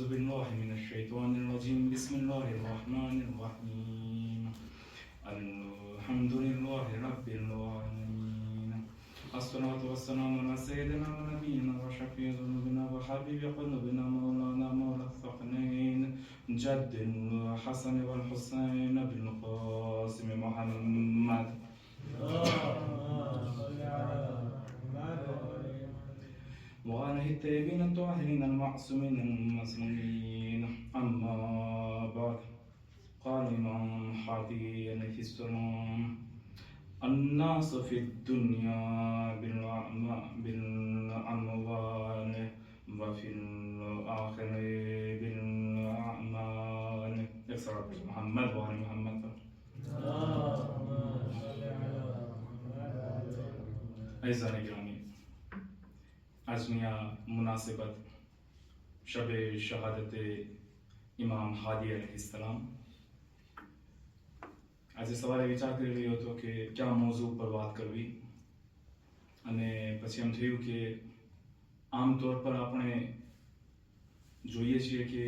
أعوذ بالله من الشيطان الرجيم بسم الله الرحمن الرحيم الحمد لله رب العالمين الصلاة والسلام على سيدنا ونبينا وشفيع ذنوبنا وحبيب قلوبنا مولانا مولى الثقلين جد الحسن والحسين بالقاسم محمد وعلى الطيبين الطاهرين المعصومين المسلمين أما بعد قال الإمام حدي عليه السلام الناس في الدنيا بالأموال وفي الآخرة بالأعمال اكثر محمد وعلى محمد أعزائي الكرام આજની આ મુનાસિબત શબે શહાદતે ઇમામ હાદી અલૈહિસ્સલામ આજે સવારે વિચાર કરી રહ્યો હતો કે કયા મોઝુ ઉપર વાત કરવી અને પછી એમ થયું કે આમ તौर પર આપણે જોઈએ છીએ કે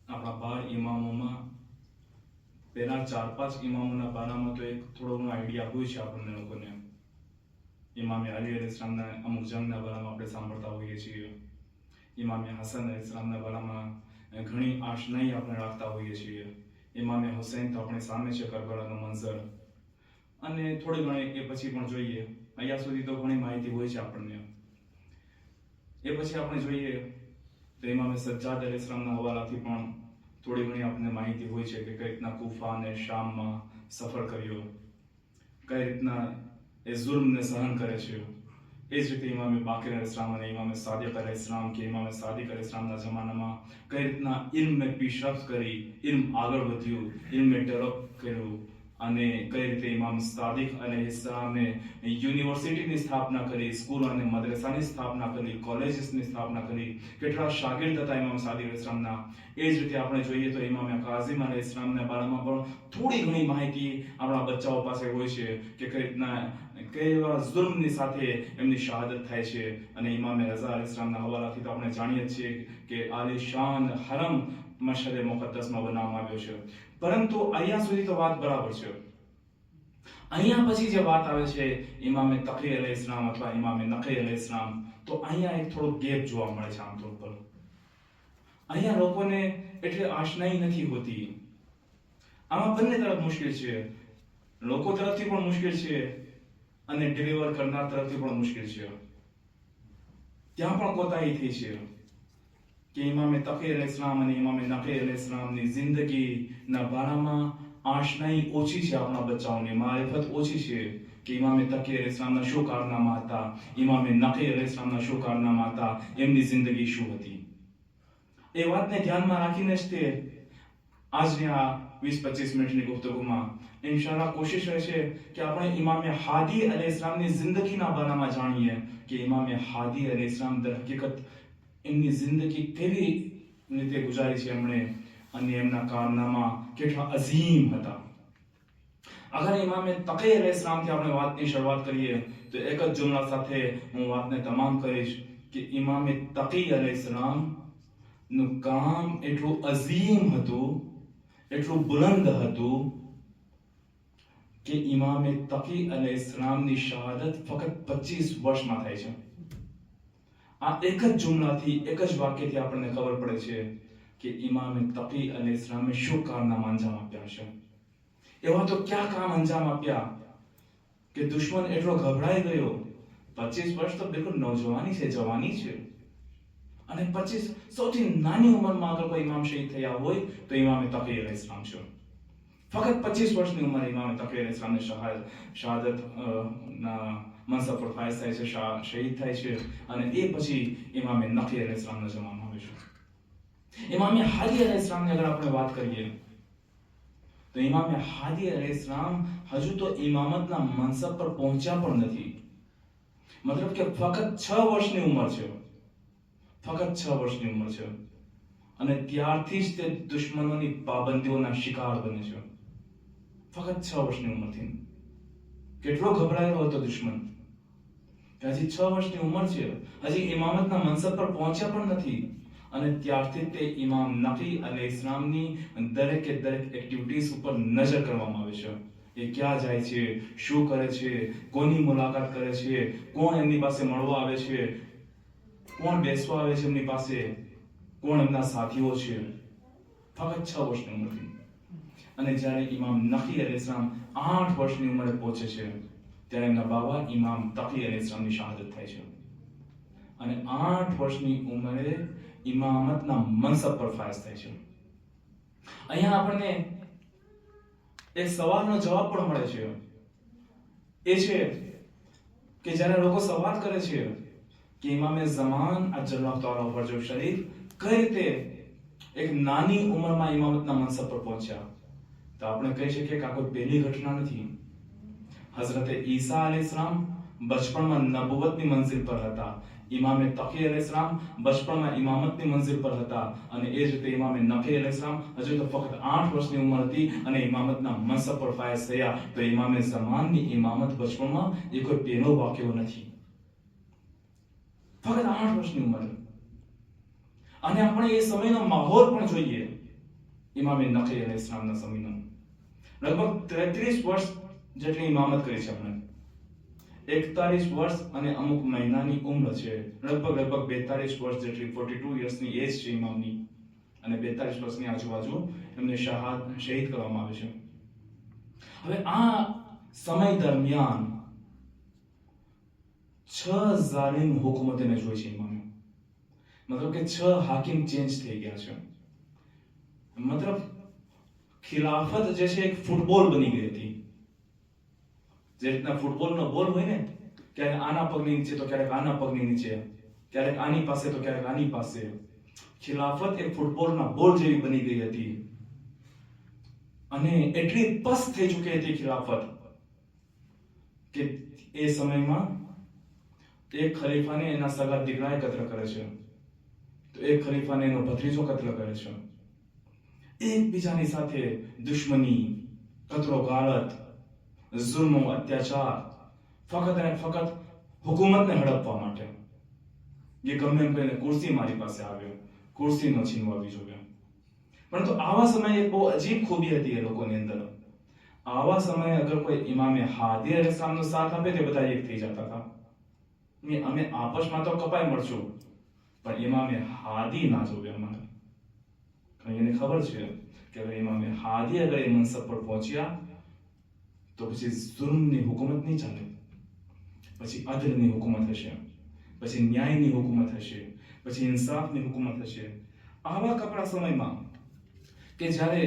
આપણા 12 ઇમામોમાં પહેલા 4-5 ઇમામોના બારામાં તો એક થોડો ઘણો આઈડિયા હોય છે આપણને લોકોને ઇમામે અલી અલૈહિસ્સલામના અમુક જંગના બારામાં આપણે સાંભળતા હોઈએ છીએ ઇમામે હસન અલૈહિસ્સલામના બારામાં ઘણી આશનાઈ આપણે રાખતા હોઈએ છીએ ઇમામે હુસૈન તો આપણી સામે છે કરબલાનો મંઝર અને થોડી ઘણી એ પછી પણ જોઈએ અહીંયા સુધી તો ઘણી માહિતી હોય છે આપણને એ પછી આપણે જોઈએ તો ઇમામે સજ્જાદ અલૈહિસ્સલામના હવાલાથી પણ થોડી ઘણી આપણને માહિતી હોય છે કે કઈ રીતના કૂફા અને શામમાં સફર કર્યો કઈ રીતના એ जुल्म ने सहन करे છે એ જ રીતે ઇમામે બાકર અલૈહિસ્સલામ અને ઇમામે સાદિક અલૈહિસ્સલામ કે ઇમામે સાદિક અલૈહિસ્સલામના જમાનામાં કઈ રીતના ઇલ્મ પીશરફ્ત કરી ઇલ્મ આગળ વધ્યું ઇલ્મ ડેવલપ કર્યું અને કઈ રીતે ઇમામ સાદિક અલૈહિસ્સલામે યુનિવર્સિટીની સ્થાપના કરી સ્કૂલ અને મદ્રસાની સ્થાપના કરી કોલેજીસની સ્થાપના કરી કેટલા શાગિર્દ હતા ઇમામ સાદિક અલૈહિસ્સલામના એ જ રીતે આપણે જોઈએ તો ઇમામે કાઝિમ અલૈહિસ્સલામના બારામાં પણ થોડી ઘણી માહિતી આપણા બચ્ચાઓ પાસે હોય છે કે કઈ રીતના કેવા જુલ્મની સાથે એમની શહાદત થાય છે અને ઇમામે રઝા અલૈહિસ્સલામના હવાલાથી તો આપણે જાણીએ છીએ કે આલિશાન હરમ મશહદ મુકદ્દસમાં બનાવવામાં આવ્યો છે પરંતુ અહીંયા સુધી તો વાત બરાબર છે અહીંયા પછી જે વાત આવે છે ઇમામે તકી અલૈહિસ્સલામ અથવા ઇમામે નકી અલૈહિસ્સલામ તો અહીંયા એક થોડો ગેપ જોવા મળે છે આમ તौर પર અહીંયા લોકોને એટલે આશનાઈ નથી હોતી આમાં બંને તરફ મુશ્કેલ છે લોકો તરફથી પણ મુશ્કેલ છે અને ડિલિવર કરનાર તરફથી પણ મુશ્કેલ છે ત્યાં પણ કોતાહી થઈ છે કે ઇમામે તકી અલૈહિસ્સલામ અને ઇમામે નકી અલૈહિસ્સલામની જિંદગીના બારામાં આશનાઈ ઓછી છે આપણા બચ્ચાઓની મારિફત ઓછી છે કે ઇમામે તકી અલૈહિસ્સલામના શું કારનામા હતા ઇમામે નકી અલૈહિસ્સલામના શું કારનામા હતા એમની જિંદગી શું હતી એ વાતને ધ્યાનમાં રાખીને જ તે આજની આ 20-25 મિનિટની ગુફ્તગુમાં ઇન્શાઅલ્લાહ કોશિશ રહેશે કે આપણે ઇમામે હાદી અલૈહિસ્સલામની જિંદગીના બારામાં જાણીએ કે ઇમામે હાદી અલૈહિસ્સલામ દર હકીકત એમની જિંદગી કેવી રીતે ગુજારી છે એમણે અને એમના કારનામા કેટલા અઝીમ હતા અગર ઇમામે તકી અલૈહિસ્સલામથી આપણે વાતની શરૂઆત કરીએ તો એક જ જુમલા સાથે હું વાતને તમામ કરીશ કે ઇમામે તકી અલૈહિસ્સલામ નું કામ એટલું અઝીમ હતું એટલું બુલંદ હતું કે ઇમામે તકી અલૈહિસ્સલામની શહાદત ફક્ત 25 વર્ષમાં થાય છે આ એક જ જુમલાથી એક જ વાક્યથી આપણને ખબર પડે છે કે ઇમામે તકી અલૈહિસ્સલામે શું કારનામા અંજામ આપ્યા છે એવા તો ક્યાં કામ અંજામ આપ્યા કે દુશ્મન એટલો ગભરાઈ ગયો 25 વર્ષ તો બિલકુલ નौजवानी છે જવાની છે અને 25 સૌથી નાની ઉંમરમાં અગર કોઈ ઇમામ શહીદ થયા હોય તો ઇમામે તકી અલૈહિસ્સલામ છે ફક્ત 25 વર્ષની ઉંમરે ઇમામે તકી અલૈહિસ્સલામની શહાદત ના મનસબ પર ફાયઝ થાય છે શહીદ થાય છે અને એ પછી ઇમામે નકી અલૈહિસ્સલામનો જમાનો આવે છે ઇમામે હાદી અલૈહિસ્સલામની અગર આપણે વાત કરીએ તો ઇમામે હાદી અલૈહિસ્સલામ હજુ તો ઇમામતના મનસબ પર પહોંચ્યા પણ નથી મતલબ કે ફક્ત 6 વર્ષની ઉંમર છે ફક્ત 6 વર્ષની ઉંમર છે અને ત્યારથી જ તે દુશ્મનોની પાબંદીઓના શિકાર બને છે ફક્ત 6 વર્ષની ઉંમરથી કેટલો ગભરાયેલો હતો દુશ્મન હજી 6 વર્ષની ઉંમર છે હજી ઇમામતના મનસબ પર પહોંચ્યા પણ નથી અને ત્યારથી તે ઇમામ નકી અલૈહિસ્સલામની દરેકે દરેક એક્ટિવિટીઝ ઉપર નજર કરવામાં આવે છે. એ ક્યાં જાય છે, શું કરે છે, કોની મુલાકાત કરે છે, કોણ એમની પાસે મળવા આવે છે, કોણ બેસવા આવે છે એમની પાસે, કોણ એમના સાથીઓ છે. ફક્ત 6 વર્ષની ઉંમરથી. અને જ્યારે ઇમામ નકી અલૈહિસ્સલામ 8 વર્ષની ઉંમરે પહોંચે છે ત્યારે એમના બાબા ઇમામ તકી અલૈહિસ્સલામની શહાદત થાય છે. અને 8 વર્ષની ઉંમરે ઇમામતના મનસબ પર ફાયઝ થાય છે. અહીંયા આપણને એક સવાલનો જવાબ પણ મળે છે. એ છે કે જ્યારે લોકો સવાલ કરે છે કે ઇમામે ઝમાન અજલ્લાહુ તઆલા ઉપર જો શરીફ કઈ રીતે એક નાની ઉંમરમાં ઇમામતના મનસબ પર પહોંચ્યા, તો આપણે કહી શકીએ કે આ કોઈ પહેલી ઘટના નથી. હઝરતે ઈસા અલૈહિસ્સલામ બચપણમાં નબુવતની મંઝિલ પર હતા. ઇમામે તકી અલૈહિસ્સલામ બચપણમાં ઇમામતની મંઝિલ પર હતા. અને એ જ રીતે ઇમામે નકી અલૈહિસ્સલામ હજુ તો ફક્ત 8 વર્ષની ઉંમર હતી અને ઇમામતના મનસબ પર ફાયઝ થયા. તો ઇમામે ઝમાનની ઇમામત બચપણમાં એ કોઈ પહેલો વાક્યો નથી. ફક્ત 8 વર્ષની ઉંમર. અને આપણે એ સમયનો માહોલ પણ જોઈએ. ઇમામે નકી અલૈહિસ્સલામના સમયનો લગભગ 33 વર્ષ જેટલી ઇમામત કરી છે આપણે. 41 વર્ષ અને અમુક મહિનાની ઉંમર છે. લગભગ 42 વર્ષ જેટલી 42 યર્સની એજ છે ઇમામની. અને 42 વર્ષની આજુબાજુ એમને શહીદ કરવામાં આવે છે. હવે આ સમય દરમિયાન 6 ઝાલિમ હુકુમતોને જોઈ છે ઇમામે. મતલબ કે 6 હાકિમ ચેન્જ થઈ ગયા છે. મતલબ ખિલાફત જે છે એક ફૂટબોલ બની ગઈ હતી. જે રીતના ફૂટબોલનો બોલ હોય ને, ક્યારેક આના પગની નીચે તો ક્યારેક આના પગની નીચે, ક્યારેક આની પાસે તો ક્યારેક આની પાસે. ખિલાફત એક ફૂટબોલના બોલ જેવી બની ગઈ હતી. અને એટલી પસ્ત થઈ ચૂકી હતી ખિલાફત કે એ સમયમાં એક ખલીફાને એના સગા દીકરાએ કત્લ કરે છે, તો એક ખલીફાને એનો ભત્રીજો કત્લ કરે છે. એકબીજાની સાથે દુશ્મની, કતરો ગાળત, જુલ્મ, અત્યાચાર, ફક્ત અને ફક્ત હુકુમતને હડપવા માટે. એ ગમે એમ કહીને કુર્સી મારી પાસે આવ્યો, કુર્સી ન છીનવાવી જોઈએ. પરંતુ આવા સમયે એક બહુ અજીબ ખૂબી હતી એ લોકોની અંદર. આવા સમયે અગર કોઈ ઇમામે હાદી અલૈહિસ્સલામનો સાથ આપે તો બધા એક થઈ જતા હતા. અમે આપસમાં તો કપાઈ મળશું, પણ ઇમામે હાદી ના જોવે અમારે. એને ખબર છે કે હવે ઇમામે હાદી અગર એ મનસબ પર પહોંચ્યા તો પછી જુલ્મની હુકુમત નહીં ચાલે, પછી અદલની હુકુમત હશે, પછી ન્યાયની હુકુમત હશે, પછી ઇન્સાફની હુકુમત હશે. આવા કપરા સમયમાં કે જ્યારે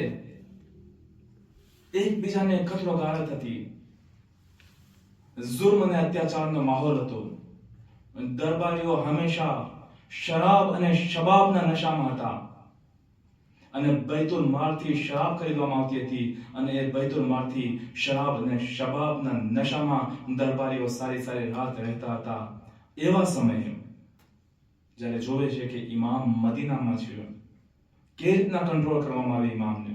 એકબીજાને કતરો ગાળત હતી, જુલ્મ અને અત્યાચારનો માહોલ હતો, દરબારીઓ હંમેશા શરાબ અને શબાબના નશામાં હતા, અને બૈતુલ માલથી શરાબ ખરીદવામાં આવતી હતી, અને એ બૈતુલ માલથી શરાબ અને શબાબના નશામાં દરબારીઓ સારી સારી રાત રહેતા હતા. એવા સમયે જ્યારે જોવે છે કે ઇમામ મદીનામાં છે, કેવી રીતના કંટ્રોલ કરવામાં આવે ઇમામને,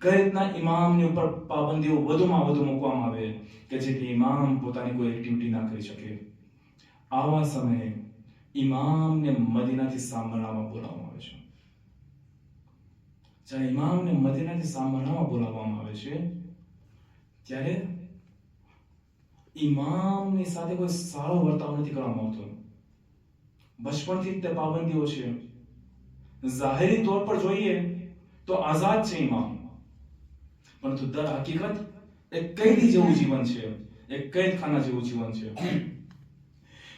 કઈ રીતના ઇમામની ઉપર પાબંદીઓ વધુમાં વધુ મૂકવામાં આવે કે જેથી ઇમામ પોતાની કોઈ એક્ટિવિટી ના કરી શકે. આવા સમયે ઇમામને મદીનાથી સાંભળવામાં બોલાવવામાં આવે છે. જ્યારે ઇમામને મદીનાથી સાંભળવામાં બોલાવવામાં આવે છે ત્યારે ઇમામની સાથે કોઈ સારો વર્તાવ નથી કરવામાં આવતો. બચપણથી જ તે પાબંદીઓ છે. જાહેરી તौर પર જોઈએ તો આઝાદ છે ઇમામ, પરંતુ દર હકીકત એક કૈદી જેવું જીવન છે, એક કેદખાના જેવું જીવન છે.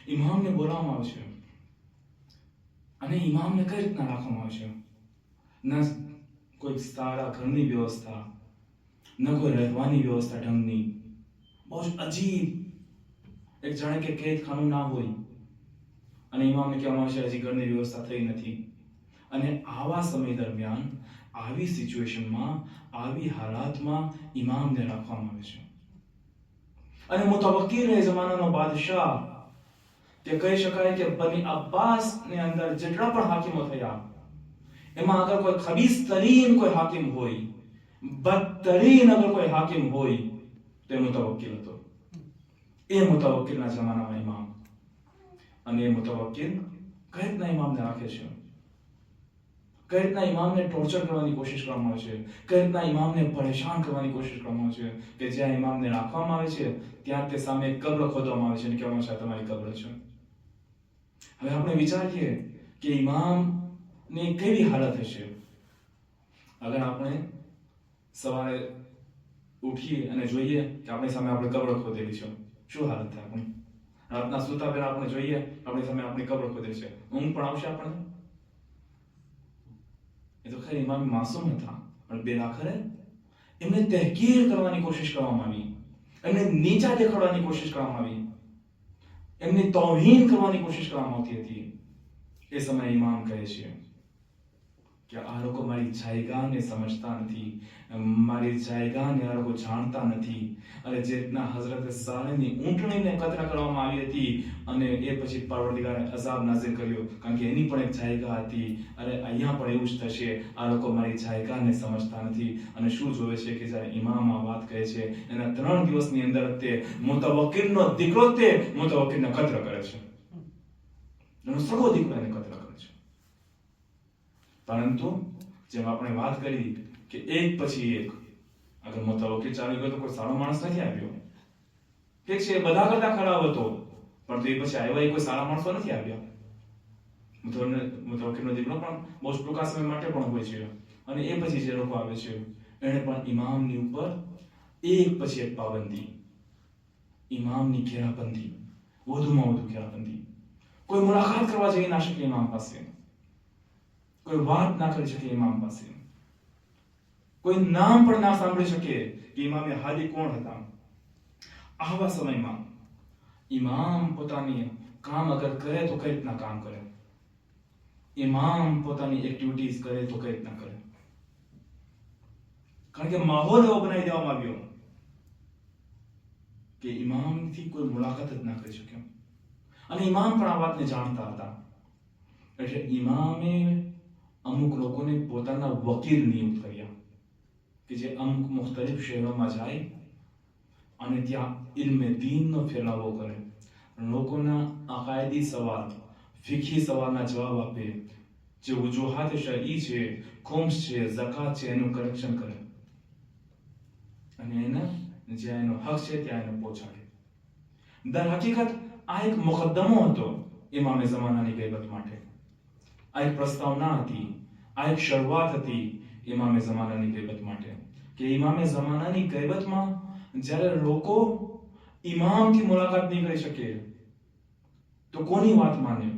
ઇમામને બોલાવવામાં આવે છે અને ઇમામને કઈ રીતના રાખવામાં આવે છે? ના કોઈ સારા ઘરની વ્યવસ્થા, ન કોઈ રહેવાની વ્યવસ્થા ઢંગની, બહુ અજીબ, એક જાણે કે કેદખાનું ના હોય, અને ઇમામને કહેવામાં આવે છે હજી ઘરની વ્યવસ્થા થઈ નથી. અને આવા સમય દરમિયાન, આવી સિચ્યુએશનમાં, આવી હાલાતમાં ઇમામને રાખવામાં આવે છે. અને મુતવક્કિલ એ જમાનાનો બાદશાહ, કે કહી શકાય કે બની અબ્બાસ ની અંદર જેટલા પણ હાકીમો થયા, એમાં અગર કોઈ ખબીસ તરીન કોઈ હાકિમ હોય, બદતરીન અગર કોઈ હાકિમ હોય તો એ મુતવક્કિલ હતો. એ મુતવક્કિલના જમાનામાં ઇમામ. અને એ મુતવક્કિલ કઈ રીતના ઇમામને રાખે છે? કઈ રીતના ઇમામને ટોર્ચર કરવાની કોશિશ કરવામાં આવે છે, કઈ રીતના ઇમામને પરેશાન કરવાની કોશિશ કરવામાં આવે છે, કે જ્યાં ઇમામને રાખવામાં આવે છે ત્યાં તે સામે એક કબ્ર ખોદવામાં આવે છે અને કહેવામાં આવે છે તમારી કબ્ર છે. હવે આપણે વિચારીએ કે ઇમામની કેવી હાલત હશે અગર આપણે સવારે ઉઠીએ અને જોઈએ કે આપણી સામે આપણે કબ્ર ખોદેલી છે. શું હાલત થાય આપણી? રાતના સૂતા પહેલા આપણે જોઈએ આપણી સામે આપણી કબ્ર ખોદેલી છે, ઊંઘ પણ આવશે આપણને? એ તો ખરી ઇમામ માસૂમ હતા, પણ બેરાખરે એમને તહકીર કરવાની કોશિશ કરવામાં આવી, એમને નીચા દેખાડવાની કોશિશ કરવામાં આવી, એમની તૌહીન કરવાની કોશિશ કરવામાં આવતી હતી. એ સમયે ઇમામ કહે છે કે આ લોકો મારી જાયગાને સમજતા નથી, મારી જાયગાને આ લોકો જાણતા નથી. અને જે રીતના હઝરત સાલેહની ઊંટણીને કતલ કરવામાં આવી હતી અને એ પછી પરવરદિગારે અઝાબ નાઝિલ કર્યો, કારણ કે એની પણ એક જાયગા હતી. અને અહીંયા પણ એવું જ થશે, આ લોકો મારી જાયગાને સમજતા નથી. અને શું જોવે છે કે જ્યારે ઇમામ આ વાત કહે છે એના 3 દિવસની અંદર તે મુતવક્કિલનો દીકરો તે મુતવક્કિલને કતલ કરે છે, એનો સગો દીકરો એને કતલ કરે છે. પરંતુ જેમ આપણે વાત કરી કે એક પછી એક અગર મુતવક્કિલ ચાલી ગયો તો કોઈ સારો માણસ નથી આવ્યો. ઠીક છે, બધા કરતા ખરાબ હતો, પણ એ પછી આવ્યા કોઈ સારા માણસો નથી આવ્યા. મુતવક્કિલનો દીકરો પણ બહુ ટૂંકા સમય માટે પણ હોય છે. અને એ પછી જે લોકો આવે છે એને પણ ઇમામની ઉપર એક પછી એક પાબંદી, ઇમામની ઘેરાબંધી, વધુમાં વધુ ઘેરાબંધી. કોઈ મુલાકાત કરવા જઈ ના શકે ઇમામ પાસે, કોઈ વાત ના કરી શકે ઇમામ પાસે, કોઈ નામ પણ ના સાંભળી શકે કે ઇમામે હાદી કોણ હતા. આવા સમયમાં ઇમામ પોતાની કામ અગર કરે તો કઈ રીતના કામ કરે, ઇમામ પોતાની એક્ટિવિટીઝ કરે તો કઈ રીતના કરે. કારણ કે માહોલ એવો બનાવી દેવામાં આવ્યો કે ઇમામથી કોઈ મુલાકાત જ ના કરી શકે. અને ઇમામ પણ આ વાતને જાણતા હતા. એટલે ઇમામે અમુક લોકોને પોતાના વકીલ નિયુક્ત કર્યા કે જે અમુક મુખ્તલિફ શહેરોમાં જાય અને ત્યાં ઇલ્મે દીનનો ફેલાવો કરે, લોકોના અકાયદી સવાલ, ફિકહી સવાલના જવાબ આપે, જે વજૂહાત શરઈ છે, ખુમ્સ છે, ઝકાત છે, એનું કરેક્શન કરે અને એને જ્યાં એનો હક છે ત્યાં એને પહોંચાડે. દર હકીકત આ એક મુકદ્દમો હતો ઇમામે ઝમાનાની ગૈબત માટે. આ એક પ્રસ્તાવના હતી, આ એક શરૂઆત હતી ઇમામે ઝમાનાની ગૈબત માટે. કે ઇમામે ઝમાનાની ગૈબતમાં જ્યારે લોકો ઇમામથી મુલાકાત નહીં કરી શકે તો કોની વાત માને?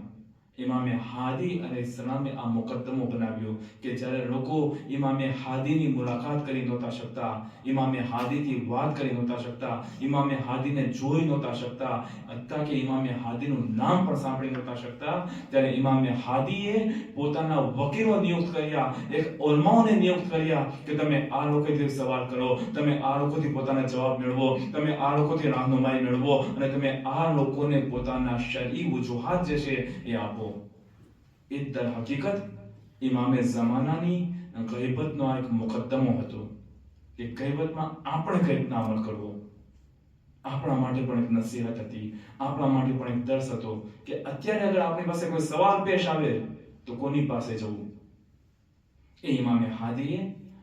ઇમામે હાદી અલૈહિસ્સલામે આ મુકદ્દમો બનાવ્યો કે જ્યારે લોકો ઇમામે હાદીની મુલાકાત કરી નહોતા શકતા, ઇમામે હાદીથી વાત કરી નહોતા શકતા, ઇમામે હાદીને જોઈ નહોતા શકતા, હત્તા કે ઇમામે હાદીનું નામ પણ સાંભળી નહોતા શકતા, ત્યારે ઇમામે હાદીએ પોતાના વકીલો નિયુક્ત કર્યા, એક ઉલમાઓને નિયુક્ત કર્યા કે તમે આ લોકોથી સવાલ કરો, તમે આ લોકોથી પોતાના જવાબ મેળવો, તમે આ લોકોથી રાહનુમાઈ મેળવો અને તમે આ લોકોને પોતાના શરઈ વજૂહાત જે છે એ આપો. એ દર હકીકત ઇમામે ઝમાનાની ગૈબતનો એક મુકદ્દમો હતો કે ગૈબતમાં આપણે કઈ રીતના અમલ કરવો. આપણા માટે પણ એક નસીહત હતી, આપણા માટે પણ એક દર્શ હતો કે અત્યારે અગર આપણી પાસે કોઈ સવાલ પેશ આવે તો કોની પાસે જવું. એ ઇમામે હાદીએ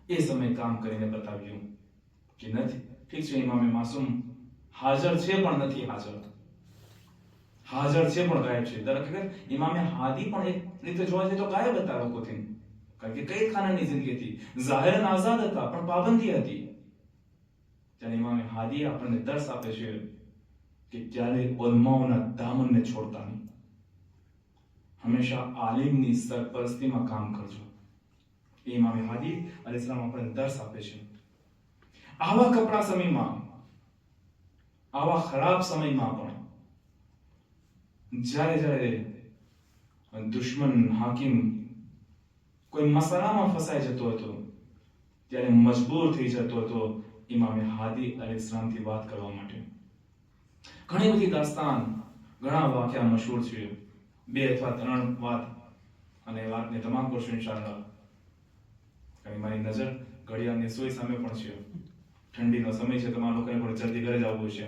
એ સમય કામ કરીને બતાવ્યું કે નથી. ઠીક છે, ઇમામે માસૂમ હાજર છે પણ નથી હાજર, હાજર છે પણ ગાયબ છે. દર હકીકત ઇમામે હાદી પણ એક રીતે જોવા જઈએ તો ગાયબ હતા લોકોથી, કારણ કે કઈ ખાનાની જિંદગી હતી, ઝાહિરન આઝાદ હતા પણ પાબંદી હતી. ત્યારે ઇમામે હાદી આપણને દર્શ આપે છે કે ક્યારે ઉલમાઓના દામનને છોડતા નહીં, હંમેશા આલિમની સરપરસ્તીમાં કામ કરજો. એ ઇમામે હાદી અલૈહિસ્સલામ આપણને દર્શ આપે છે. આવા કપરા સમયમાં, આવા ખરાબ સમયમાં પણ જ્યારે દુશ્મન હાકિમ કોઈ મસલામાં ફસાઈ જતો હતો ત્યારે મજબૂર થઈ જતો હતો ઇમામે હાદી અલૈહિસ્સલામથી વાત કરવા માટે. ઘણી બધી દાસ્તાન, ઘણા વાક્યા મશહૂર છે, 2 અથવા 3 વાત, અને વાતને તમામ કરશું ઇન્શાઅલ્લાહ. કારણ મારી નજર ઘડિયાળની સોય સામે પણ છે, ઠંડીનો સમય છે, તમારા લોકોને પણ જલ્દી ઘરે જવું છે.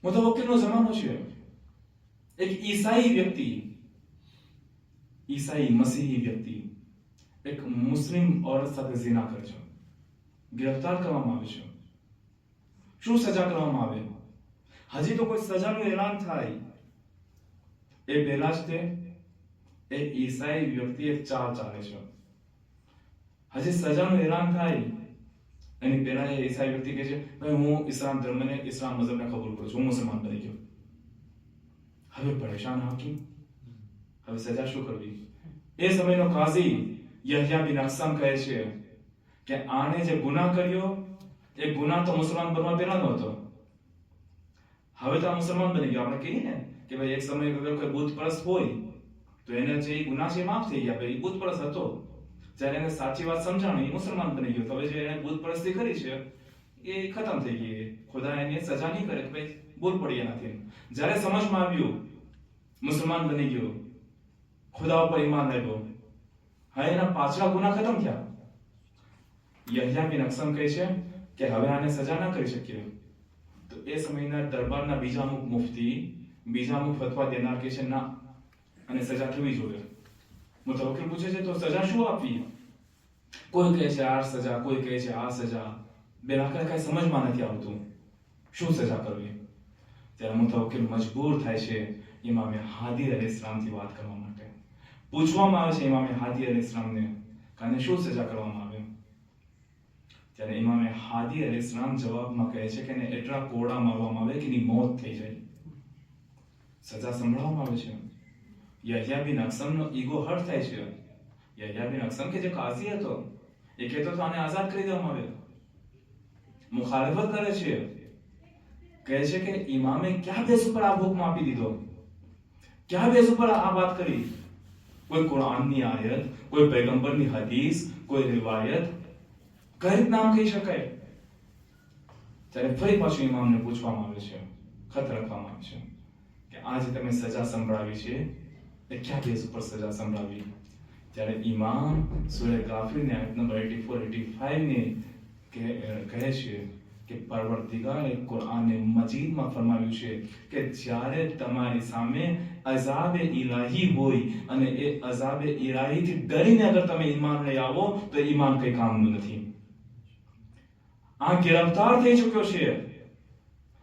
મુતવક્કિલનો જમાનો છે. એક ઈસાઈ વ્યક્તિ ઈસાઈ મસીહી વ્યક્તિ એક મુસ્લિમ औरत સાથે ઝિના કરે છે, ગિરફ્તાર કરવામાં આવે છે. શું સજા કરવામાં આવે? હજી તો કોઈ સજાનું એલાન થાય એ પહેલા જ તે એક ઈસાઈ વ્યક્તિ એક ચાલ ચાલે છે. હજી સજાનું એલાન થાય એની પહેલા એ ઈસાઈ વ્યક્તિ કહે છે, ભાઈ હું ઇસ્લામ ધર્મને, ઇસ્લામ મઝહબને કબૂલ કરું છું, હું મુસલમાન બની ગયો. હવે પરેશાન હાકીમ, હવે સજા શું કરવી? એ સમયનો કાઝી યહયા બિન અકસમ કહે છે કે આને જે ગુનાહ કર્યો એ ગુનાહ તો મુસલમાન બનવા પહેલા નહોતો, હવે તો આ મુસલમાન બની ગયો. આપણે કહીએ ને કે ભાઈ એક સમય અગર કોઈ બુત પરસ્ત હોય તો એને જે ગુનાહ છે માફ થઈ ગયા, ભાઈ બુત પરસ્ત હતો, જ્યારે એને સાચી વાત સમજાણી એ મુસલમાન બની ગયો. તો હવે જે એને બુત પરસ્તી કરી છે એ ખતમ થઈ ગઈ, ખુદા એની સજા નહીં કરે કે ભાઈ ભૂલ પડી એનાથી. જ્યારે સમજમાં આવ્યું, મુસલમાન બની ગયો, ખુદા ઉપર ઈમાન લાવ્યો, હવે એના પાછલા ગુનાહ ખતમ થયા. યહયા બિન અકસમ કહે છે કે હવે આને સજા ના કરી શકીએ. તો એ સમયના દરબારના બીજા અમુક મુફતી, બીજા અમુક ફતવા દેનાર કહે છે ના, અને સજા થવી જોઈએ. મુતવક્કિલ પૂછે છે તો સજા શું આપવી? કોઈ કહે છે આ સજા, કોઈ કહે છે આ સજા. બેરાખર કઈ સમજમાં નથી આવતું શું સજા કરવી. ત્યારે મુતવક્કિલ મજબૂર થાય છે ઇમામે હાદી અલૈહિસ્સલામથી વાત કરવા માટે. પૂછવામાં આવે છે ઇમામે હાદી અલૈહિસ્સલામને કે આને શું સજા કરવામાં આવે? ત્યારે ઇમામે હાદી અલૈહિસ્સલામ જવાબમાં કહે છે કે એને એટલા કોડા મારવામાં આવે કે એની મોત થઈ જાય. સજા સંભળાવવામાં આવે છે. યહયા બિન અકસમનો ઈગો હર્ટ થાય છે. યહયા બિન અકસમ કે જે કાઝી હતો એ કહેતો તો આને આઝાદ કરી દેવામાં આવે, મુખાલફત કરે છે, કહે છે કે ઇમામે ક્યાં બેસ ઉપર આ હુકમ આપી દીધો, ક્યાં બેસ ઉપર આ વાત કરી? કોઈ કુરાનની આયત, કોઈ પૈગંબરની હદીસ, કોઈ રિવાયત કઈ રીત નામ કહી શકાય? ત્યારે ફરી પાછું ઇમામને પૂછવામાં આવે છે, ખત લખવામાં આવે છે કે આ જે તમે સજા સંભળાવી છે એ ક્યાં બેસ ઉપર સજા સંભળાવી? ત્યારે ઇમામ સૂરે ગાફિરની આયત નંબર 84-85 ને કહે છે કે પરવરદિગારે કુરાન મજીદમાં ફરમાવ્યું છે કે જ્યારે તમારી સામે અઝાબે ઇલાહી હોય અને એ અઝાબે ઇલાહીથી ડરીને અગર તમે ઈમાન લઈ આવો તો ઈમાન કઈ કામનું નથી. આ ગિરફ્તાર થઈ ચૂક્યો છે,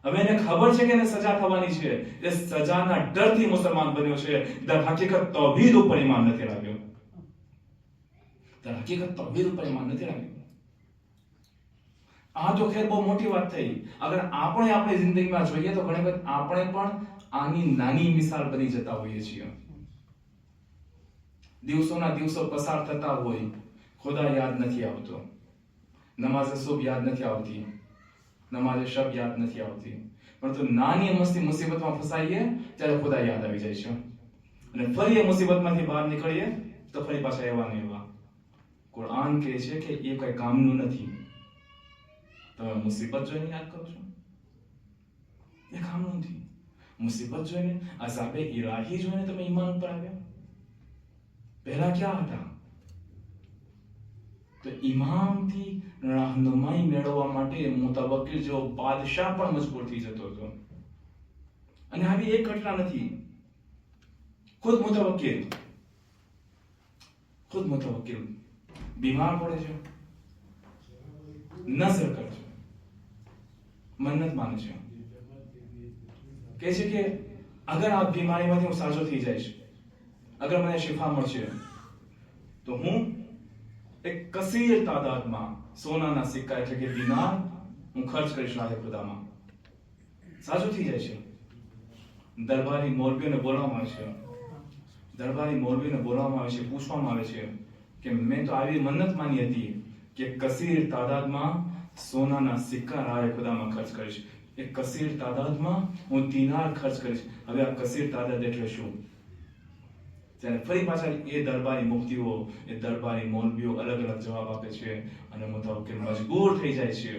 હવે એને ખબર છે કે એને સજા થવાની છે, એ સજાના ડરથી મુસલમાન બન્યો છે. દર હકીકત તૌહીદ ઉપર ઈમાન નથી લાવ્યો, દર હકીકત તૌહીદ ઉપર ઈમાન નથી લાવ્યો. આ તો ખેર બહુ મોટી વાત થઈ. અગર આપણે આપણી જિંદગીમાં જોઈએ તો ઘણી વખત આપણે પણ આની નાની મિસાલ બની જતા હોઈએ છીએ. દિવસોના દિવસો પસાર થતા હોય, ખુદા યાદ નથી આવતો, નમાઝે સુબહ યાદ નથી આવતી, નમાઝે શબ યાદ નથી આવતી, પરંતુ નાની મસ્તી મુસીબતમાં ફસાઈએ ત્યારે ખુદા યાદ આવી જાય છે, અને ફરી એ મુસીબતમાંથી બહાર નીકળીએ તો ફરી પાછા એવા ને એવા. કુરાન કહે છે કે એ કઈ કામનું નથી. તમે મુસીબત જોઈને યાદ કરો છો, એ કામનું નથી. મુસીબત જોઈને, અઝાબે ઇલાહી જોઈને તમે ઈમાન ઉપર આવ્યા. પહેલા ક્યાં હતા? તો ઇમામથી રહેનુમાઈ મેળવવા માટે મુતવક્કિલ જેવો બાદશાહ પણ મજબૂર થઈ જતો હતો. અને આવી એક ઘટના નથી, ખુદ મુતવક્કિલ બીમાર પડે છે, નઝર કરે છે, મન્નત માને છે, કહે છે કે અગર આ બીમારીમાંથી હું સાજો થઈ જઈશ, અગર મને શિફા મળશે તો હું એક કસીર તાદાદમાં સોનાના સિક્કા એટલે કે દિનાર હું ખર્ચ કરીશ રાહે ખુદામાં. સાજો થઈ જાય છે. દરબારી મૌલવીઓને બોલાવવામાં આવે છે, પૂછવામાં આવે છે કે મેં તો આવી મન્નત માની હતી કે કસીર તાદાદમાં સોનાના સિક્કા રાહે ખુદામાં ખર્ચ કરીશ, એક કસીર તાદાદમાં હું દિનાર ખર્ચ કરીશ. હવે આ કસીર તાદાદ એટલે શું? ત્યારે ફરી પાછા એ દરબારી મુફતીઓ, એ દરબારી મૌલવીઓ અલગ અલગ જવાબ આપે છે, અને મુતવક્કિલ મજબૂર થઈ જાય છે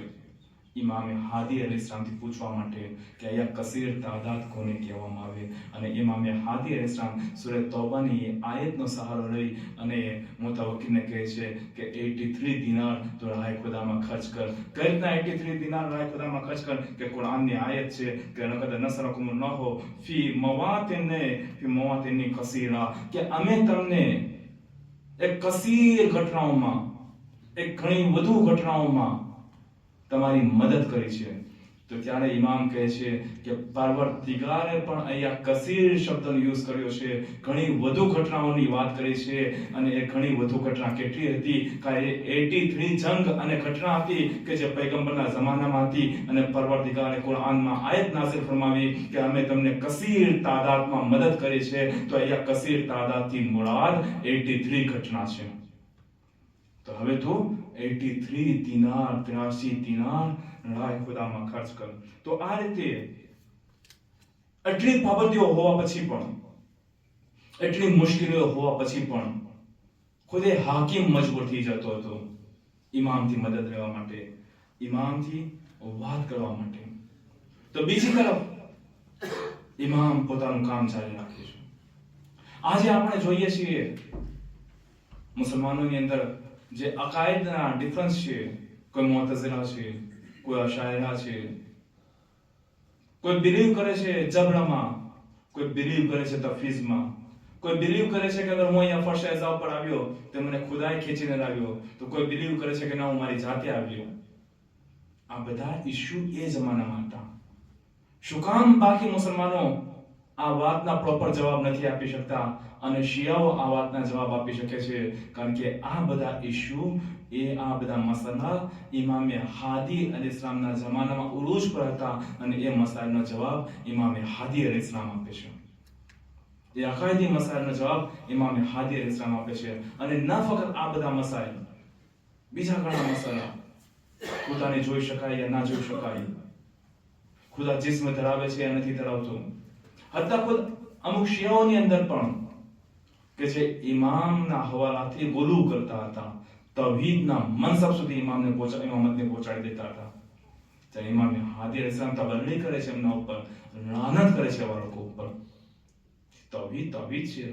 ઇમામે હાદી અલૈહિસ્સલામથી પૂછવા માટે કે અહીંયા કસીર તાદાદ કોને કહેવામાં આવે, અને ઇમામે હાદી અલૈહિસ્સલામ સૂરે તૌબાની આયતનો સહારો લઈ અને મુતવક્કિલને કહે છે કે 83 દિનાર તો રાહ ખુદામાં ખર્ચ કર. કઈ રીતના 83 દિનાર રાહ ખુદામાં ખર્ચ કર? કે કુરાનની આયત છે કે લaqad નસરકુમુલ્લાહુ ફી મવાતિન કસીરા, કે અમે તમને એક કસીર ઘટનાઓમાં, એક ઘણી વધુ ઘટનાઓમાં તમારી મદદ કરી છે. તો ત્યારે ઇમામ કહે છે કે પરવરદિગારે પણ અહીંયા કસીર શબ્દનો યુઝ કર્યો છે, ઘણી વધુ ઘટનાઓની વાત કરી છે. અને એ ઘણી વધુ ઘટના કેટલી હતી? કે 83 જંગ અને ઘટના હતી કે જે પૈગંબરના જમાનામાં હતી, અને પરવરદિગારે કુરાનમાં આયત નાઝિલ ફરમાવી કે અમે તમને કસીર તાદાદમાં મદદ કરી છે. તો અહીંયા કસીર તાદાદથી મુરાદ 83 ઘટના છે. તો હવે તો 83 દિનાર, 83 દિનાર રાહ ખુદામાં ખર્ચ કર. તો આ રીતે એટલી પાબંદીઓ હોવા પછી પણ, એટલી મુશ્કેલીઓ હોવા પછી પણ ખુદે હાકિમ મજબૂર થઈ જતો હતો ઇમામથી મદદ લેવા માટે, ઇમામથી વાત કરવા માટે. તો બીજી તરફ ઇમામ પોતાનું કામ જારી રાખે છે. આજે આપણે જોઈએ છીએ મુસલમાનોની અંદર જે અકાયદના ડિફરન્સ છે, કોઈ મુઅતઝિલા છે, કોઈ અશાયરા છે, કોઈ બિલીવ કરે છે જબરમાં, કોઈ બિલીવ કરે છે તફવીઝમાં, કોઈ બિલીવ કરે છે કે અગર હું અહીંયા ફર્સ્ટ એઝા ઉપર આવ્યો તો મને ખુદાએ ખેંચીને લાવ્યો, તો કોઈ બિલીવ કરે છે કે ના હું મારી જાતે આવ્યો. આ બધા ઇશ્યુ એ જમાનામાં હતા. શું કામ બાકી મુસલમાનો આ વાતના પ્રોપર જવાબ નથી આપી શકતા અને શિયાઓ આ વાતના જવાબ આપી શકે છે? કારણ કે આ બધા ઇશ્યુ, આ બધા મસલા ઇમામે હાદી અલૈહિસ્સલામના જમાનામાં ઉરૂજ પર હતા, અને એ મસાઇલનો જવાબ ઇમામે હાદી અલૈહિસ્સલામ આપે છે. એ અકાયદી મસાઇલનો જવાબ ઇમામે હાદી અલૈહિસ્સલામ આપે છે. અને ન ફક્ત આ બધા મસાઇલ, બીજા ઘણા મસલા, ખુદાને જોઈ શકાય યા ના જોઈ શકાય, ખુદા જિસ્મ ધરાવે છે યા નથી ધરાવતો, હત્તા ખુદ અમુક શિયાઓની અંદર પણ કે જે ઇમામના હવાલાથી ગુલુ કરતા હતા, તૌહીદના મનસબ સુધી ઇમામતને પહોંચાડી દેતા હતા. ત્યારે ઇમામે હાદી અલૈહિસ્સલામ તબલ્લી કરે છે એમના ઉપર, લાનત કરે છે એવા લોકો ઉપર. તૌહીદ છે,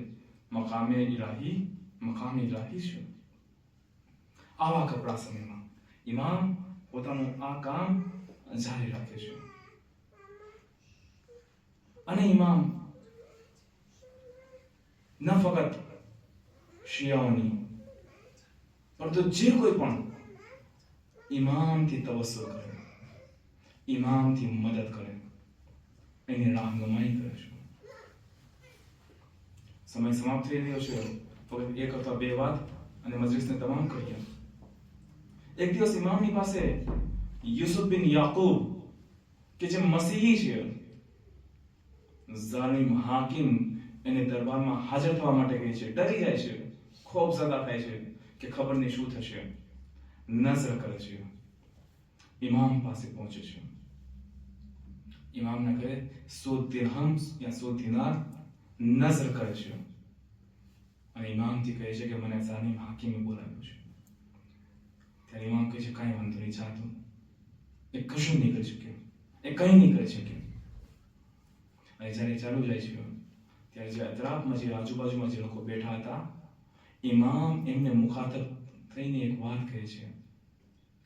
મકામે ઇલાહી છે. આવા કપરા સમયમાં ઇમામ પોતાનું આ કામ જારી રાખે છે. અને ઇમામ ન ફક્ત શિયાઓની, પરંતુ જે કોઈ પણ ઇમામથી તવસ્સુલ કરે, ઇમામથી મદદ કરે, એની રાહનુમાઈ કરે છે. સમય સમાપ્ત થઈ રહ્યો છે. ફક્ત એક અથવા બે વાત અને મજલિસને તમામ કરીએ. એક દિવસ ઇમામની પાસે યુસુફ બિન યાકૂબ કે જે મસીહી છે, ઝાલિમ હાકિમ એને દરબારમાં હાજર થવા માટે કહે છે. ડરી જાય છે, ખૂબ ઝદા થાય છે કે ખબર નહીં શું થશે. નઝર કરે છે, ઇમામ પાસે પહોંચે છે. ઇમામના ઘરે 100 દિરહમ યા 100 દિનાર નઝર કરે છે, અને ઇમામથી કહે છે કે મને ઝાલિમ હાકિમે બોલાવ્યો છે. ત્યારે ઇમામ કહે છે કાંઈ વાંધો નહીં, જા તું. એ કશું નહીં કરી શકે, એ કંઈ નહીં કરી શકે. અને જ્યારે ચાલુ જાય છે ત્યારે જે અતરાફમાં, જે આજુબાજુમાં જે લોકો બેઠા હતા, ઇમામ એમને મુખાતબ થઈને એક વાત કહે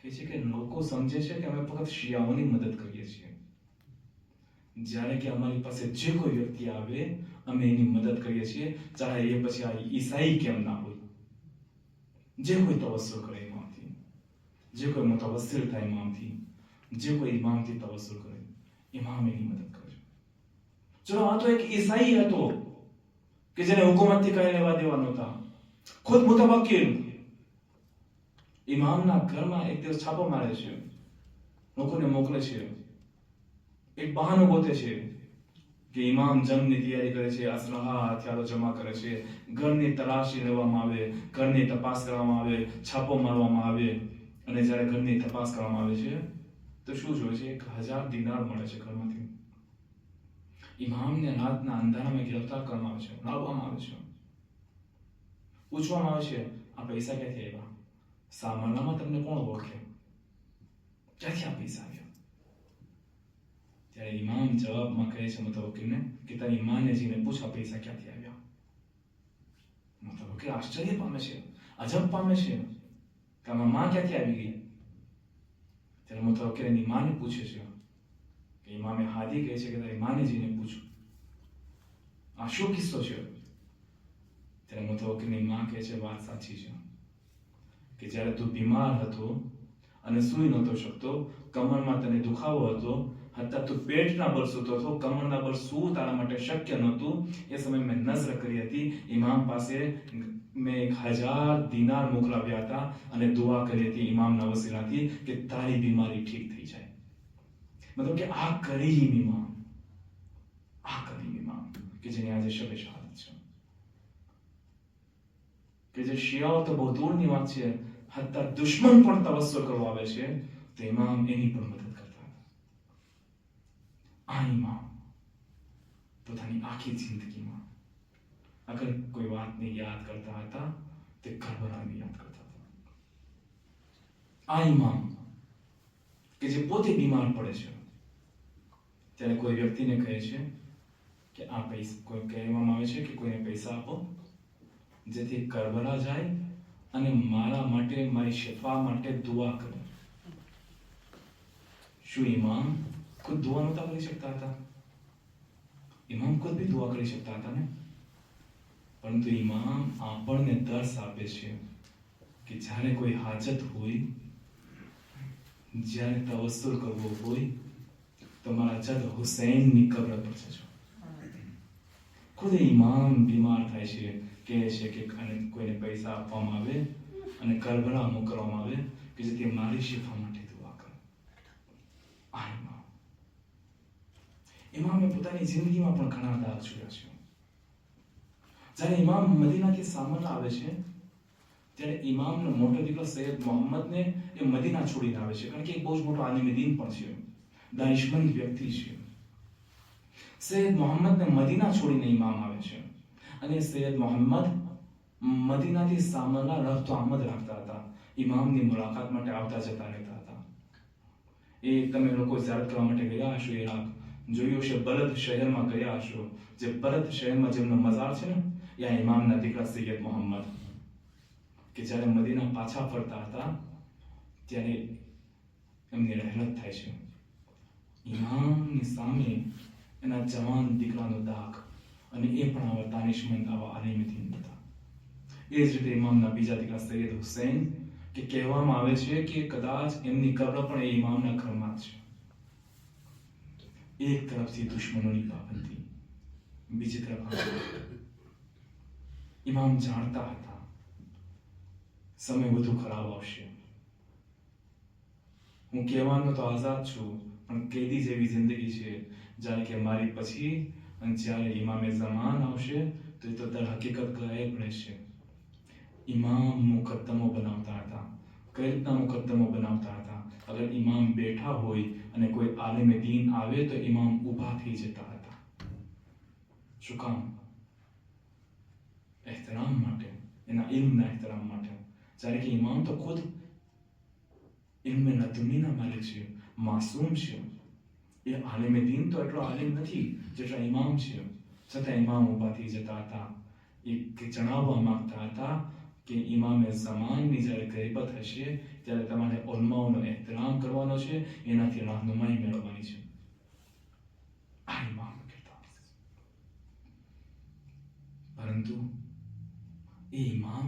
છે કે લોકો સમજે છે કે અમે ફક્ત શિયાઓની મદદ કરીએ છીએ, જ્યારે કે અમારી પાસે જે કોઈ વ્યક્તિ આવે અમે એની મદદ કરીએ છીએ, ચાહે એ પછી આ ઈસાઈ કેમ ના હોય. જે કોઈ તવસ્સુલ કરે ઇમામથી, જે કોઈ મુતવસ્સિલ થાય ઇમામથી, જે કોઈ ઇમામથી તવસ્સુલ કરે, ઇમામ એની મદદ કરે. ચલો આ તો એક ઈસાઈ હતો કે જેને હુકુમતથી કઈ લેવા દેવા નહોતા, ખુદ મુતવક્કિલ ઇમામના ઘરમાં એક દિવસ છાપો મારે છે, લોકોને મોકલે છે, એક બહાનું ગોતે છે કે ઇમામ જંગની તૈયારી કરે છે, અસલહા હથિયારો જમા કરે છે, ઘરની તલાશી લેવામાં આવે, ઘરની તપાસ કરવામાં આવે, છાપો મારવામાં આવે. અને જ્યારે ઘરની તપાસ કરવામાં આવે છે તો શું જોઈએ છે? 1000 દિનાર મળે છે ઘરમાંથી. ઇમામને રાતના અંધારામાં ગિરફ્તાર કરવામાં આવે છે, લાવવામાં આવે છે, પૂછવામાં આવે છે આ પૈસા ક્યાંથી આવ્યા? સામાનામાં તમને કોણ ઓળખે? ક્યાંથી આ પૈસા આવ્યા? ત્યારે ઇમામ જવાબમાં કહે છે મુતવક્કિલને કે તારી માને જઈને પૂછ આ પૈસા ક્યાંથી આવ્યા. મુતવક્કિલ આશ્ચર્ય પામે છે, અજબ પામે છે કે આમાં માં ક્યાંથી આવી ગઈ. ત્યારે મુતવક્કિલ એની માને પૂછે છે કે ઇમામે હાદી કહે છે કે તારી માને જઈને પૂછ આ શું કિસ્સો છે. ત્યારે મુતવક્કિલની માં કહે છે વાત સાચી છે કે જ્યારે તું બીમાર હતો અને સૂઈ નહોતો શકતો, કમરમાં તને દુખાવો હતો, હતા તું પેટના બળ સૂતો હતો, કમરના બળ સૂવું તારા માટે શક્ય નહોતું. એ સમયે મેં નઝર કરી હતી, ઇમામ પાસે મેં 1000 દિનાર મોકલાવ્યા હતા અને દુઆ કરી હતી ઇમામના વસીલાથી કે તારી બીમારી ઠીક થઈ જાય. મતલબ કે આ કરીમ ઇમામ કે જેની આજે શબે શહાદત છે, કે જે શિયાઓ તો બહુ દૂરની વાત છે, હત્તા દુશ્મન પણ તવસ્સુલ કરવા આવે છે તો ઇમામ એની પણ મદદ કરતા હતા. આ ઇમામ પોતાની આખી જિંદગીમાં અગર કોઈ વાતને યાદ કરતા હતા તે કરબલાને યાદ કરતા હતા. આ ઇમામ કે જે પોતે બીમાર પડે છે ત્યારે કોઈ વ્યક્તિને કહે છે કે આ પૈસા, કોઈ કહેવામાં આવે છે કે કોઈને પૈસા આપો જેથી કરબલા જાય અને મારા માટે, મારી શિફા માટે દુઆ કરે. શું ઇમામ ખુદ દુઆ નહોતા કરી શકતા હતા? ઇમામ ખુદ બી દુઆ કરી શકતા હતા ને. પરંતુ ઇમામ આપણને દર્શ આપે છે કે જ્યારે કોઈ હાજત હોય, જ્યારે તવસ્સુલ કરવો હોય તો મારા જદ હુસૈનની કબ્ર પર જજો. ખુદ ઇમામ બીમાર થાય છે, કહે છે કે કોઈને પૈસા આપવામાં આવે અને કરબલા મોકલવામાં આવે કે જેથી મારી શિફા માટે દુઆ કરે. આ ઇમામે પોતાની જિંદગીમાં પણ ઘણા દાગ છોડ્યા છે. જ્યારે ઇમામ મદીનાથી સામના આવે છે ત્યારે ઇમામનો મોટો દીકરો સૈયદ મોહમ્મદને એ મદીના છોડીને આવે છે, કારણ કે એ બહુ જ મોટો આલિમ દીન પણ છે, દાનિશમંદ વ્યક્તિ છે. સૈયદ મોહમ્મદને મદીના છોડીને ઇમામ આવે છે અને સૈયદ મોહમ્મદ મદીનાથી સામના રફતો આમદ રાખતા હતા, ઇમામની મુલાકાત માટે આવતા જતા રહેતા હતા. એ તમે લોકો ઝિયારત કરવા માટે ગયા હશો ઇરાક, જોયું હશે બલદ શહેરમાં ગયા હશો, જે બલદ શહેરમાં જેમનો મઝાર છે ને, ત્યાં ઇમામના દીકરા સૈયદ મોહમ્મદ કે જ્યારે મદીના પાછા ફરતા હતા ત્યારે એમની રહેમત થાય છે. ઇમામની સામે એના જવાન દીકરાનો દાગ, અને એ પણ આવા દાનિશમંદ, આવા આલિમદીન હતા. એ જ રીતે ઇમામના બીજા દીકરા સૈયદ હુસૈન કે કહેવામાં આવે છે કે કદાચ એમની કબ્ર પણ એ ઇમામના ઘરમાં જ છે. એક તરફથી દુશ્મનોની પાબંદી, બીજી તરફ ઇમામ જાણતા હતા સમય વધુ ખરાબ આવશે. હું કહેવાનો તો આઝાદ છું, પણ કેદી જેવી જિંદગી છે જ્યારે કે મારી પછી અને જ્યારે ઇમામે ઝમાન આવશે તો એ તો દર હકીકત ગાયબ રહેશે. ઇમામ મુકદ્દમો બનાવતા હતા. કઈ રીતના મુકદ્દમો બનાવતા હતા? અગર ઇમામ બેઠા હોય અને કોઈ આલિમ દીન આવે તો ઇમામ ઊભા થઈ જતા હતા. શું કામ? એહતરામ માટે, એના ઇલ્મના એહતરામ માટે. જ્યારે કે ઇમામ તો ખુદ ઇલ્મે લદુનીના માલિક છે, માસૂમ છે. એ આલિમ દીન તો એટલો આલિમ નથી જેટલા ઇમામ છે, છતાં ઇમામ ઊભા થઈ જતા હતા. એ જણાવવા માંગતા હતા કે ઇમામે ઝમાનની જ્યારે ગરીબત હશે ત્યારે તમારે ઉલમાઓનો એહતરામ કરવાનો છે, એનાથી રાહનુમાઈ મેળવવાની છે. આ ઇમામ કહેતા. પરંતુ એ ઇમામ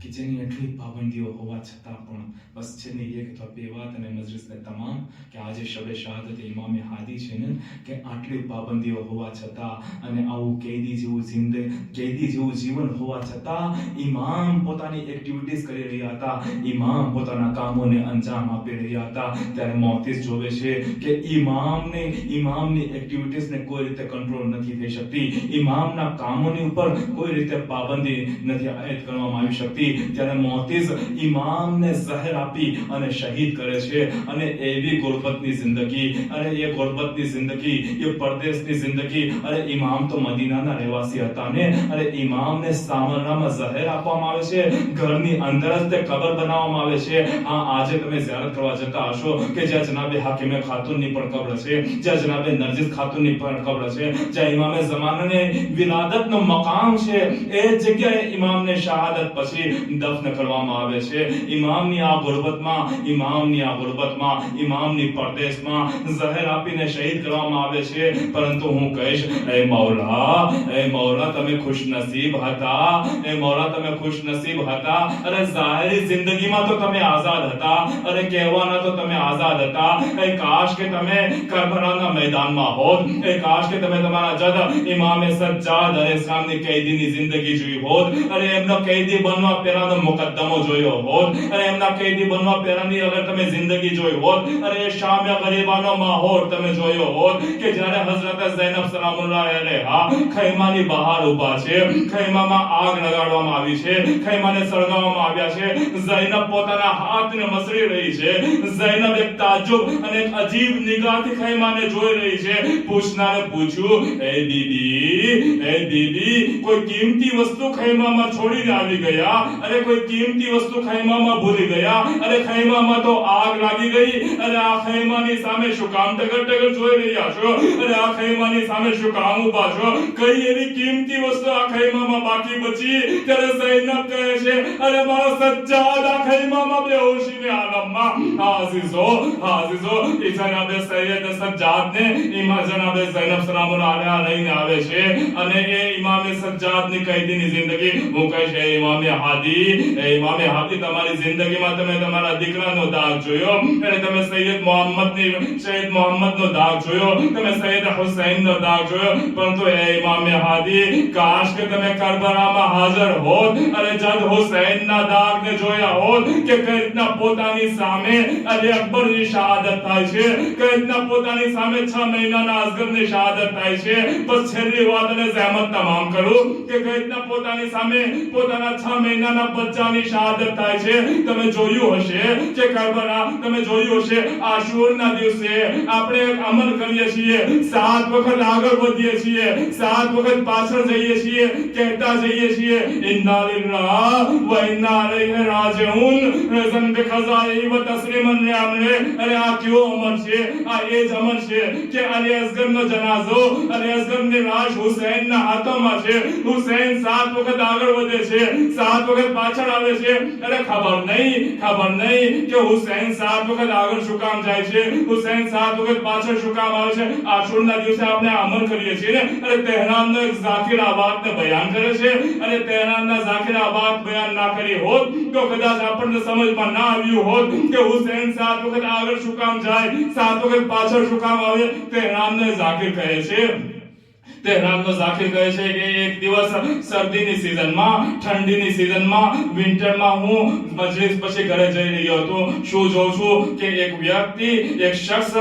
કે જેની એટલી પાબંદીઓ હોવા છતાં પણ બસ છેલ્લી એક અથવા બે વાત અને મજલિસને તમામ કે આજે શબે શહાદત ઇમામે હાદી છે ને, કે આટલી પાબંદીઓ હોવા છતાં અને આવું કેદી જેવું જીવન હોવા છતાં ઇમામ પોતાની એક્ટિવિટીઝ કરી રહ્યા હતા, ઇમામ પોતાના કામોને અંજામ આપી રહ્યા હતા. ત્યારે મોહતિસ જોવે છે કે ઇમામની એક્ટિવિટીઝને કોઈ રીતે કંટ્રોલ નથી થઈ શકતી, ઇમામના કામોની ઉપર કોઈ રીતે પાબંદી નથી આયત કરવામાં આવી શકતી. ત્યારે મોતીઝ ઇમામને ઝહેર આપી અને શહીદ કરે છે. અને એવી ગુરબતની જિંદગી, અને એ ગુરબતની જિંદગી, એ પરદેશની જિંદગી, અને ઇમામ તો મદીનાના રહેવાસી હતા ને, અને ઇમામને સામરનામાં ઝહેર આપવામાં આવે છે, ઘરની અંદર જ તે કબર બનાવવામાં આવે છે. આજે તમે ઝિયારત કરવા જતા હશો કે જ્યાં જનાબે હાકિમે ખાતુનની પણ કબર છે, જ્યાં જનાબે નરજિસ ખાતુનની પણ કબર છે, જ્યાં ઇમામે ઝમાનાને વિલાદતનો મકામ છે, એ જગ્યાએ ઇમામને શહાદત પછી દફન કરવામાં આવે છે. ઇમામની આ ગુરબતમાં, ઇમામની પરદેશમાં ઝહેર આપીને શહીદ કરવામાં આવે છે. પરંતુ હું કહીશ, એ મૌલા તમે ખુશનસીબ હતા, એ મૌલા તમે ખુશનસીબ હતા. અરે ઝાહિરી જિંદગીમાં તો તમે આઝાદ હતા, અરે કહેવાના તો તમે આઝાદ હતા. એ કાશ કે તમે કરબલાના મેદાનમાં હોત, એ કાશ કે તમે તમારા જદ ઇમામે સજ્જાદ અલૈહિસ્સલામની કેદીની જિંદગી જોઈ હોત, અરે એમનો કેદી બનવા પહેલાનો મુકદ્દમો જોયો હોત, અરે એમના કેદી બનવા પહેલાની અગર તમે જિંદગી જોઈ હોત, અરે શામિયા ગરીબાનો માહોલ તમે જોયો હોત કે જ્યારે હઝરત ઝૈનબ સલામુલ્લાહ અલૈહા ખૈમાની બહાર ઊભા છે, ખૈમામાં આગ લગાડવામાં આવી છે, ખૈમાને સળગાવવામાં આવ્યા છે, ઝૈનબ પોતાના હાથને મસળી રહી છે, ઝૈનબ એક તાજ્જુબ અને એક અજીબ નિગાહથી ખૈમાને જોઈ રહી છે. પૂછનારે પૂછ્યું, એ બીબી કોઈ કિંમતી વસ્તુ ખૈમામાં છોડીને આવી ગયા, અરે કોઈ કિંમતી વસ્તુ ખૈમામાં ભૂલી ગયા, અરે ખૈમામાં તો આગ લાગી ગઈ, અરે આ ખૈમાની સામે શું કામ ટગર જોઈ રહ્યા છો, અરે આ ખૈમાની સામે શું કામ ઊભા છો, કઈ એવી કિંમતી વસ્તુ આ ખૈમામાં બાકી બચી? ત્યારે ઝૈનબ કહે છે, અરે મારો સજ્જાદ આ ખૈમામાં બેહોશીને આલમમાં. આઝીઝો જનાબે સૈયદ સજ્જાદને ઇમામ જનાબે ઝૈનબ સલામુલ્લાહ અલૈહા લઈને આવે છે, અને એ ઇમામે સજ્જાદની કેદીની જિંદગી હું કહીશ, એ ઇમામે હાદી તમારી જિંદગીમાં તમે તમારા દીકરાનો દાગ જોયો, અને તમે શહીદ મોહમ્મદનો દાગ જોયો, તમે શહીદ હુસૈનનો દાગ જોયો. પરંતુ એ ઇમામે હાદી કાશ કે તમે કરબલામાં હાજર હોત, અને જદ હુસૈનના દાગને જોયા હોત કે કઈ રીતના પોતાની સામે અલી અકબરની શહાદત થાય છે, કઈ રીતના પોતાની સામે 6 મહિનાના અસગરની શહાદત થાય છે. બસ છેલ્લી વાત અને જહેમત તમામ કરું કે કઈ રીતના પોતાની સામે પોતાના 6 મહિનાના બચ્ચાની શહાદત થાય છે. તમે જોયું હશે કે કરબલા, તમે જોયું હશે આશુરના દિવસે આપણે એક અમલ કરીએ છીએ, 7 વખત આગળ વધીએ છીએ, 7 વખત પાછળ જઈએ છીએ, કહેતા જઈએ છીએ, ઇન્ના લિલ્લાહ વ ઇન્ના ઇલૈહિ રાજીઉન, રઝન બિખઝાઈ વ તસ્લીમન લિઅમરે. અરે આ કયો અમર છે? આ એ જ અમર છે કે અલી અસગરનો જનાઝો, અલી અસગરની લાશ હુસૈનના હાથોમાં છે. હુસૈન 7 વખત આગળ વધે છે, 7 વખત પાછળ આવે છે. અરે ખબર નહીં કે હુસૈન 7 વખત આગળ શું કામ જાય છે, હુસૈન 7 વખત પાછળ શું કામ આવે છે. આશુરના દિવસે આપણે અમલ કરીએ છીએ ને. અરે તહેરાનનો એક ઝાકિર આ વાતને બયાન કરે છે, અને તહેરાનના ઝાકિર આ વાત બયાન ના કરી હોત તો કદાચ આપણને સમજમાં ના આવ્યું હોત કે હુસૈન 7 વખત આગળ શું કામ જાય, 7 વખત પાછળ શું કામ આવે. તહેરાનનો ઝાકિર કહે છે કે એક દિવસ શરદીની સીઝનમાં, ઠંડીની સીઝનમાં, વિન્ટરમાં હું મજલિસ પછી ઘરે જઈ રહ્યો હતો. શું જોઉં છું કે એક વ્યક્તિ, એક શખ્સ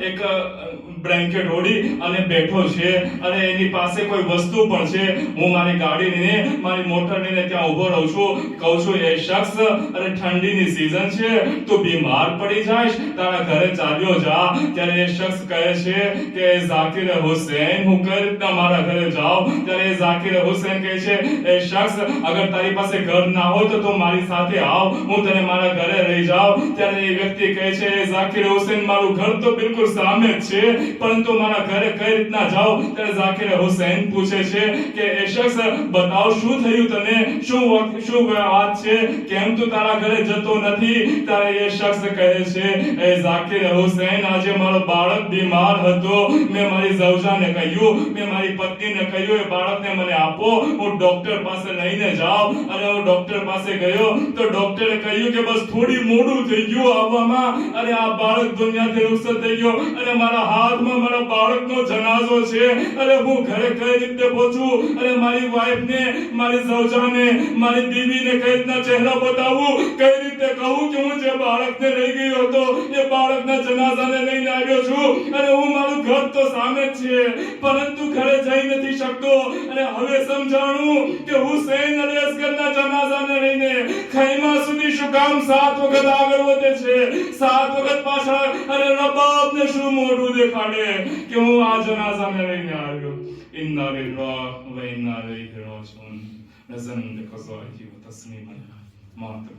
એક બ્લેન્કેટ ઓઢી અને બેઠો છે, અને એની પાસે કોઈ વસ્તુ પણ છે. હું મારી ગાડી લઈને, મારી મોટર લઈને ત્યાં ઊભો રહું છું. કહું છું, એ શખ્સ, અરે ઠંડીની સીઝન છે, તું બીમાર પડી જાઈશ, તારા ઘરે ચાલ્યો જા. ત્યારે એ શખ્સ કહે છે કે ઝાકિર હુસૈન, હું કઈ રીતના મારા ઘરે જાઉં? ત્યારે ઝાકિર હુસૈન કહે છે, એ શખ્સ, અગર તારી પાસે ઘર ના હોય તો તું મારી સાથે આવ, હું તને મારા ઘરે લઈ જાઉં. ત્યારે એ વ્યક્તિ કહે છે, ઝાકિર હુસૈન, મારું ઘર તો બિલકુલ સામે જ છે, પરંતુ મારા ઘરે કઈ રીતના જાઉં? ત્યારે ઝાકિર હુસૈન પૂછે છે કે એ શખ્સ, બતાવ શું થયું તને, શું વાત છે, કેમ તું તારા ઘરે જતો નથી? ત્યારે એ શખ્સ કહે છે, એ ઝાકિર હુસૈન, આજે મારો બાળક બીમાર હતો, મેં મારી ઝૌજાને કહ્યું, મેં મારી પત્નીને કહ્યું, એ બાળકને મને આપો, હું ડોક્ટર પાસે લઈને જાઉં. અને હું ડોક્ટર પાસે ગયો તો ડોક્ટરે કહ્યું કે બસ થોડી મોડું થઈ ગયું આવવામાં, અને આ બાળક દુનિયાથી રૂખસત થઈ ગયો, અને મારા હાથ ઘરમાં મારા બાળકનો જનાઝો છે, અરે હું ઘરે કઈ રીતે પહોંચું, અરે મારી વાઈફને, મારી ઝવજાને, મારી બીવીને કઈ રીતના ચહેરા બતાવું, કઈ રીતે કહું કે હું જે બાળકને રહી ગયો હતો એ બાળકના જનાઝાને લઈને આવ્યો છું, અને હું મારું ઘર તો સામે જ છે પરંતુ ઘરે જઈ નથી શકતો. અને હવે સમજાણું કે હુસૈન અલી અસગરના જનાઝાને લઈને ખૈમા સુધી શું કામ 7 વખત આગળ વધે છે, 7 વખત પાછળ, અને રબાબને શું મોઢું દેખાડે કે હું આ જનાઝાને લઈને આવ્યો. ઇન્ના લિલ્લાહ વ ઇન્ના ઇલૈહિ રાજીઉન. નઝન બિકઝાઇહી વ તસ્લીમન માતમ.